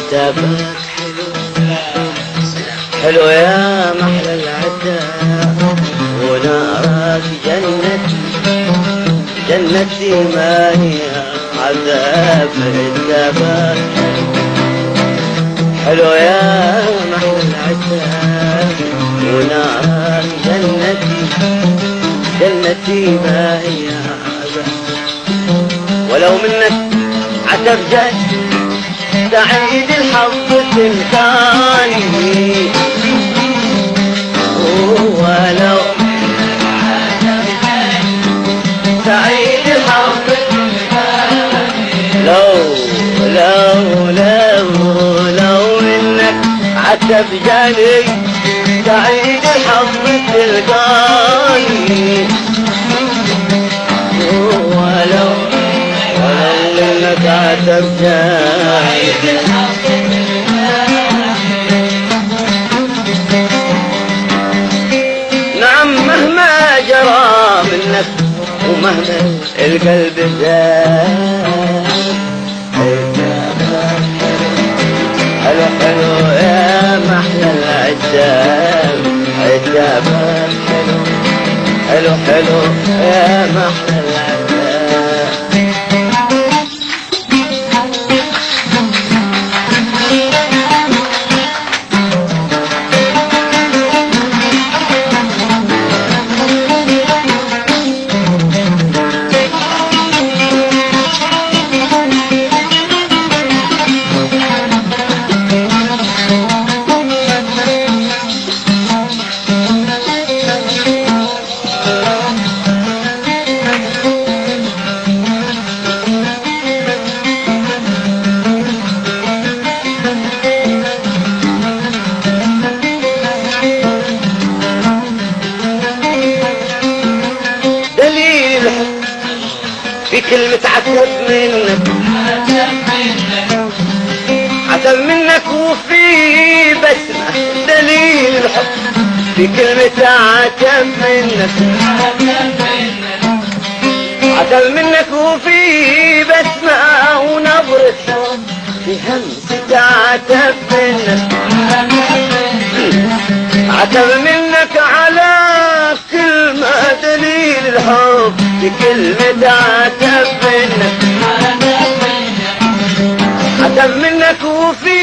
عتابك حلو يا محلى العتاب، ونارك جنتي جنتي ما هي عذاب. عتابك حلو يا محلى العتاب، ونارك جنتي جنتي ما هي عذاب. ولو منك عتب جاي سعيد الحظ تلقاني، ولو سعيد الحظ تلقاني، لو انك عتب جاني سعيد الحظ تلقاني، ولو انك عتب جاني. نعم مهما جرى منك ومهما القلب زاد، حلو حلو يا محلى العتاب. عتابك حلو حلو يا محلى العتاب. في كلمة عتب منك، عتب منك وفي بسمة دليل الحب. في كلمة عتب منك، عتب منك وفي بسمة ونبرة حب. في همسة عتب منك، عتب منك على كلمة دليل الحب. في كلمة عتب منك، عتب منك وفي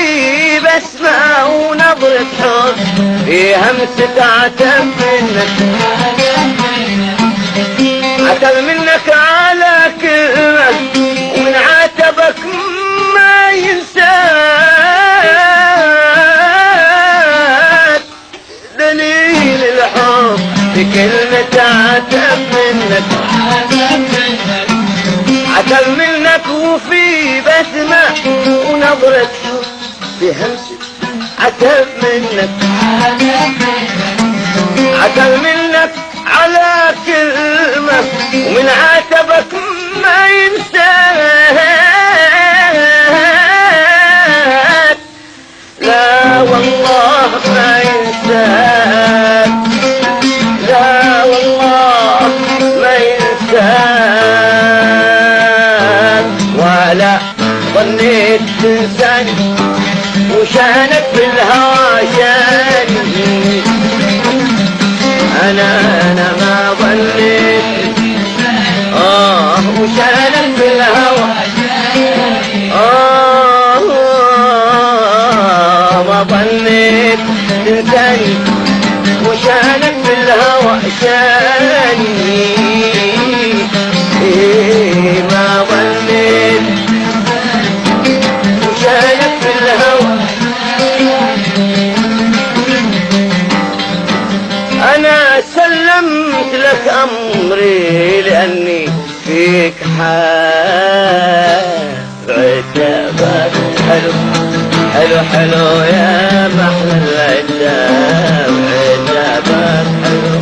بسمة ونبرة حب. في همسة عتب منك، عتب منك على كلمة ومن عتبك ما ينساك دليل الحب. في كلمة عتب منك، عتب منك وفي بسمة ونبرة حب. في همسة عتب منك، عتب منك على كلمة ومن عتبك ما ينساك. لا والله ما ينساك، لا والله ما ينساك. ولا ظنيت تنساني وشانك بالهوى شاني. أنا ما ظنيت وشانك بالهوى ما ظنيت تنساني وشانك بالهوى شاني. ما ظنيت وشانك بالهوى. أنا سلمت لك أمري لأني فيك حال. عتابك حلو حلو حلو يا محلى العتاب. عتابك حلو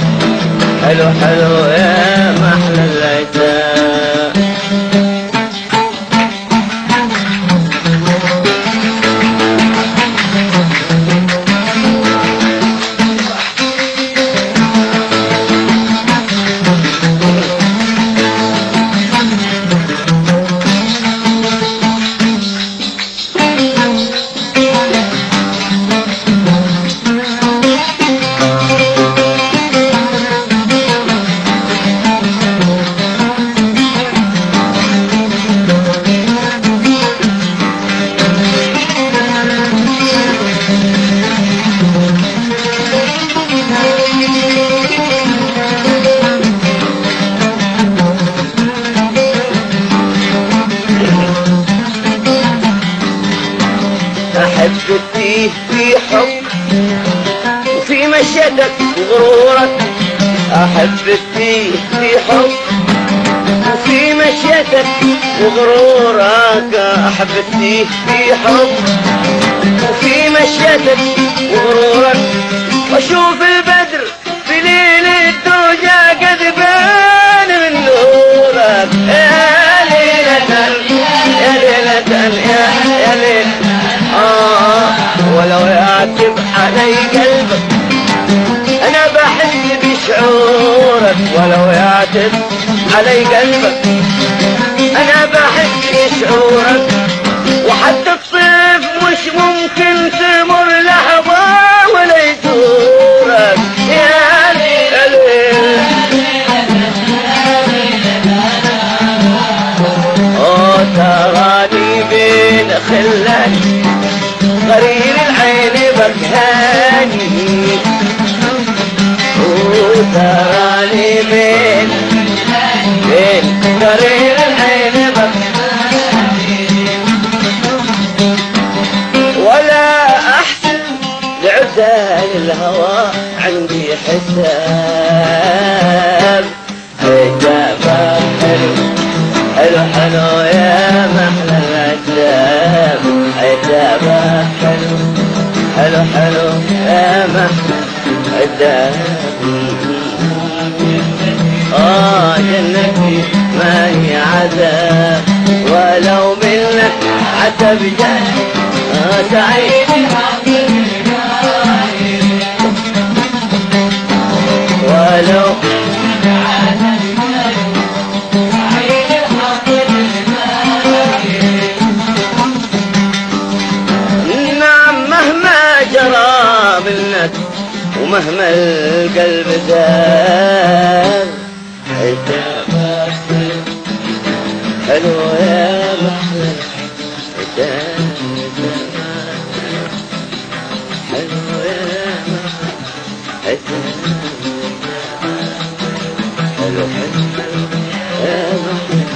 حلو حلو يا محلى العتاب. أحبك فيه في حب وفي مشيتك وغرورك، أحبك فيه في حب وفي مشيتك وغرورك، أحبك فيه في حب وفي مشيتك وغرورك، واشوف البدر في ليل الدجى قد بان من نورك. يا ليلة يا ليلة يا ليلة ولو يعتب علي قلبك انا بحس بشعورك، ولو يعتب علي قلبك انا بحس بشعورك، وحتى الصيف مش ممكن تمر لحظة ولا يزورك. يا ليل تراني بين خلك قرير العين بكهاني، تراني بين قرير العين بكهاني، ولا احسن لعزال الهوى عندي حساب. حجابك حلو حلو حلو يا محلى العتاب، حجابك حلو حلو حلو يا محلى العتاب. جنتي ما هي عذاب ولو منك عتب جاي سعيد ولو جرى منك ومهما القلب زاد، حجابك حلو يا محلى العتاب، حلو يا محلى العتاب، حلو حلو يا محلى